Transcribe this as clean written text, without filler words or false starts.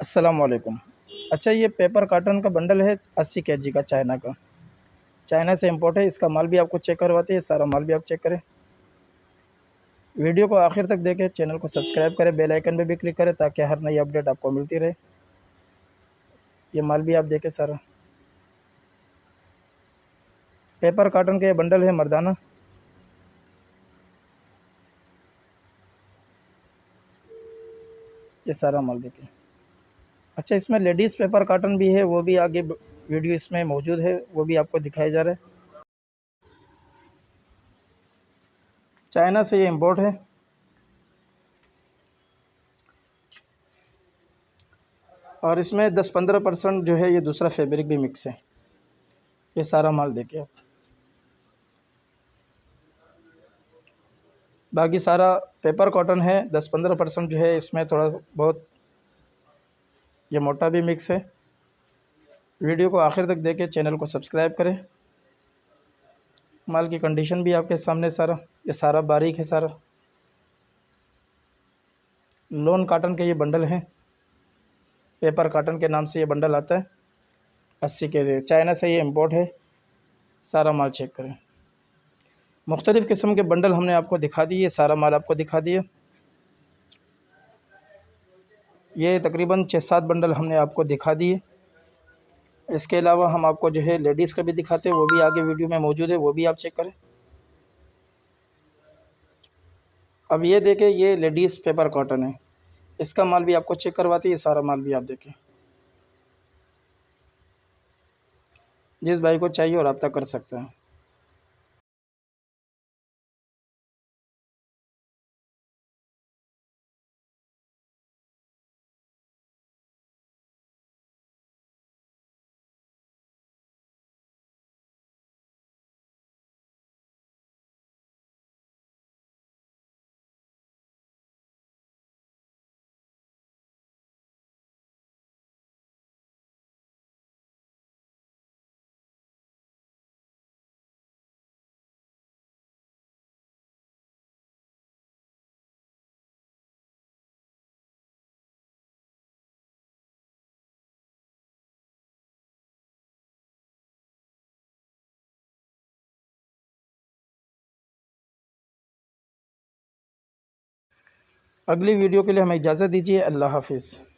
अस्सलाम वालेकुम। अच्छा, ये पेपर कार्टन का बंडल है 80 केजी का, चाइना का। चाइना से इंपोर्ट है। इसका माल भी आपको चेक करवाते हैं, सारा माल भी आप चेक करें। वीडियो को आखिर तक देखें, चैनल को सब्सक्राइब करें, बेल आइकन पे भी क्लिक करें ताकि हर नई अपडेट आपको मिलती रहे। ये माल भी आप देखें सारा। पेपर कार्टन के ये बंडल है मर्दाना। ये सारा माल देखें। अच्छा, इसमें लेडीज़ पेपर कार्टन भी है, वो भी आगे वीडियो इसमें मौजूद है, वो भी आपको दिखाया जा रहा है। चाइना से ये इंपोर्ट है। और इसमें 10-15% जो है ये दूसरा फैब्रिक भी मिक्स है। ये सारा माल देखिए आप। बाकी सारा पेपर कॉटन है। 10-15% जो है इसमें थोड़ा बहुत ये मोटा भी मिक्स है। वीडियो को आखिर तक देखें, चैनल को सब्सक्राइब करें। माल की कंडीशन भी आपके सामने सारा। ये सारा बारीक है सारा। लोन काटन के ये बंडल हैं। पेपर काटन के नाम से ये बंडल आता है। 80 के चाइना से ये इंपोर्ट है। सारा माल चेक करें। मुख्तलिफ़ किस्म के बंडल हमने आपको दिखा दिए, सारा माल आपको दिखा दिया। ये तकरीबन 6-7 बंडल हमने आपको दिखा दिए। इसके अलावा हम आपको जो है लेडीज़ का भी दिखाते हैं, वो भी आगे वीडियो में मौजूद है, वो भी आप चेक करें। अब ये देखें, ये लेडीज़ पेपर कॉटन है। इसका माल भी आपको चेक करवाते हैं। ये सारा माल भी आप देखें। जिस भाई को चाहिए वो रब्ता कर सकते हैं। अगली वीडियो के लिए हमें इजाज़त दीजिए। अल्लाह हाफ़िज़।